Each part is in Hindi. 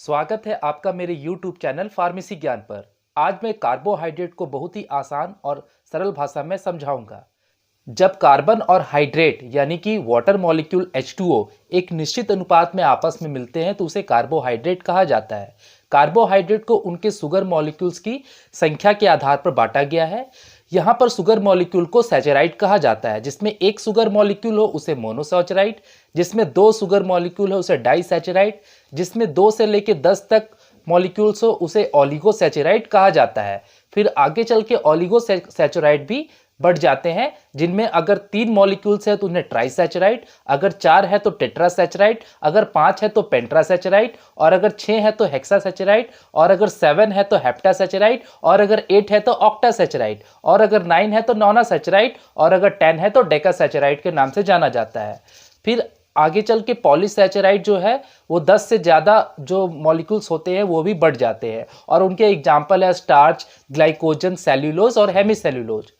स्वागत है आपका मेरे YouTube चैनल फार्मेसी ज्ञान पर। आज मैं कार्बोहाइड्रेट को बहुत ही आसान और सरल भाषा में समझाऊंगा। जब कार्बन और हाइड्रेट यानी कि वाटर मॉलिक्यूल H2O एक निश्चित अनुपात में आपस में मिलते हैं तो उसे कार्बोहाइड्रेट कहा जाता है। कार्बोहाइड्रेट को उनके शुगर मॉलिक्यूल्स की संख्या के आधार पर बांटा गया है। यहाँ पर शुगर मॉलिक्यूल को सैचराइड कहा जाता है। जिसमें एक शुगर मॉलिक्यूल हो उसे मोनोसैचराइड, जिसमें दो शुगर मॉलिक्यूल हो उसे डाइसैचराइड, जिसमें 2 से लेकर 10 तक मॉलिक्यूल्स हो उसे ऑलिगोसैचराइड कहा जाता है। फिर आगे चल के ऑलिगोसैचराइड भी बढ़ जाते हैं, जिनमें अगर 3 मॉलिक्यूल्स है तो उन्हें ट्राइसैचराइड, अगर 4 है तो टेट्रासैचराइड, अगर 5 है तो पेंट्रासैचराइड, और अगर 6 है तो हेक्सासैचराइड, और अगर 7 है तो हेप्टासैचराइड, और अगर 8 है तो ऑक्टासैचराइड, और अगर 9 है तो नोनासैचराइड, और अगर 10 है तो डेकासैचराइड के नाम से जाना जाता है। फिर आगे चल के पॉलीसैचराइड जो है वो 10 से ज़्यादा जो मॉलिक्यूल्स होते हैं वो भी बढ़ जाते हैं, और उनके एग्जाम्पल है स्टार्च, ग्लाइकोजन, सेल्यूलोज और हेमीसेल्यूलोज।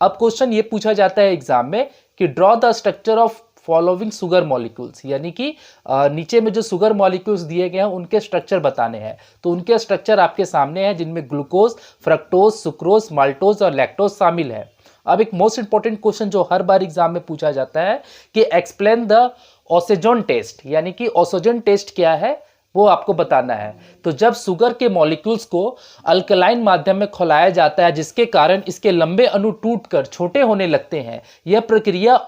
अब क्वेश्चन ये पूछा जाता है एग्जाम में कि draw the structure of following sugar molecules, यानी कि नीचे में जो शुगर मॉलिक्यूल्स दिए गए हैं उनके स्ट्रक्चर बताने हैं। तो उनके स्ट्रक्चर आपके सामने हैं, जिनमें ग्लूकोज, फ्रक्टोज, सुक्रोज, माल्टोज और लैक्टोज शामिल है। अब एक मोस्ट इंपॉर्टेंट क्वेश्चन जो हर बार एग्जाम में पूछा जाता है कि एक्सप्लेन द ओसेजोन टेस्ट, यानी कि ओसेजोन टेस्ट क्या है वो आपको बताना है। तो जब शुगर के मॉलिक्यूल्स को अल्कलाइन माध्यम में खौलाया जाता है, जिसके कारण इसके लंबे अणु टूटकर छोटे होने लगते हैं, यह प्रक्रिया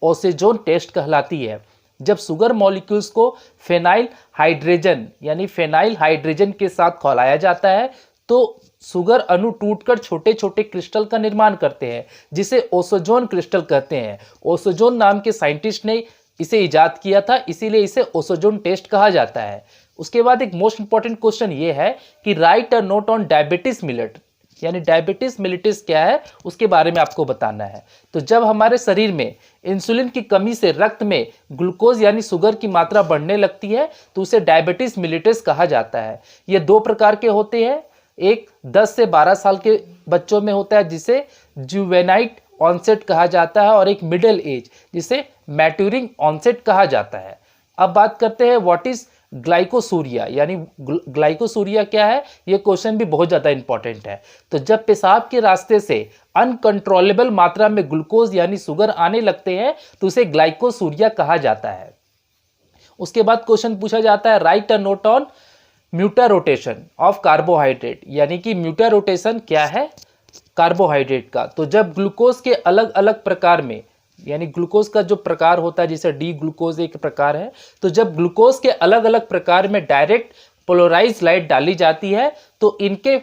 ओसेजोन टेस्ट कहलाती है। जब शुगर मॉलिक्यूल्स को फेनाइल हाइड्रोजन यानी फेनाइल हाइड्रोजन के साथ खौलाया जाता है तो शुगर अणु टूटकर छोटे छोटे क्रिस्टल का निर्माण करते हैं, जिसे ओसेजोन क्रिस्टल कहते हैं। ओसेजोन नाम के साइंटिस्ट ने इसे इजाद किया था, इसीलिए इसे ओसेजोन टेस्ट कहा जाता है। उसके बाद एक मोस्ट इंपॉर्टेंट क्वेश्चन ये है कि right a note on diabetes millet, यानी डायबिटीज मिलिटिस क्या है उसके बारे में आपको बताना है। तो जब हमारे शरीर में इंसुलिन की कमी से रक्त में ग्लूकोज यानी शुगर की मात्रा बढ़ने लगती है तो उसे डायबिटीज मिलिटिस कहा जाता है। ये 2 प्रकार के होते हैं, एक 10 से 12 साल के बच्चों में होता है जिसे जुवेनाइट ऑनसेट कहा जाता है, और एक मिडिल एज जिसे मैट्यूरिंग ऑनसेट कहा जाता है। अब बात करते हैं व्हाट इज ग्लाइकोसूरिया, यानी ग्लाइकोसूरिया क्या है, ये क्वेश्चन भी बहुत ज़्यादा इंपॉर्टेंट है। तो जब पेशाब के रास्ते से अनकंट्रोलेबल मात्रा में ग्लूकोज यानी शुगर आने लगते हैं तो उसे ग्लाइकोसूरिया कहा जाता है। उसके बाद क्वेश्चन पूछा जाता है write a note on mutarotation of carbohydrate, यानी कि म्यूटा रोटेशन क्या है कार्बोहाइड्रेट का। तो जब ग्लूकोज के अलग अलग प्रकार में, यानी ग्लूकोज का जो प्रकार होता है जैसे डी ग्लूकोज एक प्रकार है, तो जब ग्लूकोज के अलग अलग प्रकार में डायरेक्ट पोलराइज लाइट डाली जाती है तो इनके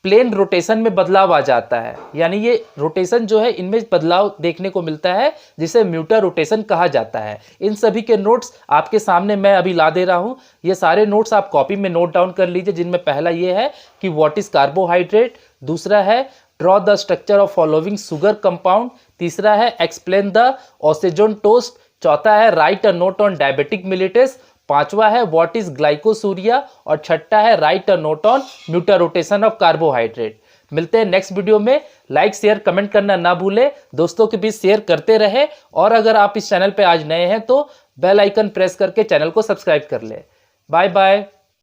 प्लेन रोटेशन में बदलाव आ जाता है, यानी ये रोटेशन जो है इनमें बदलाव देखने को मिलता है जिसे म्यूटा रोटेशन कहा जाता है। इन सभी के नोट्स आपके सामने मैं अभी ला दे रहा हूँ। ये सारे नोट्स आप कॉपी में नोट डाउन कर लीजिए, जिनमें पहला ये है कि व्हाट इज कार्बोहाइड्रेट, दूसरा है draw the structure of following sugar compound, तीसरा है एक्सप्लेन द ओसेजोन टोस्ट, चौथा है write a note on diabetic mellitus, पांचवा है व्हाट इज ग्लाइकोसूरिया, और छठा है write a note on mutarotation of carbohydrate. मिलते हैं नेक्स्ट वीडियो में। लाइक शेयर कमेंट करना ना भूले, दोस्तों के बीच शेयर करते रहे, और अगर आप इस चैनल पे आज नए हैं तो बेल आइकन प्रेस करके चैनल को सब्सक्राइब कर ले। Bye bye.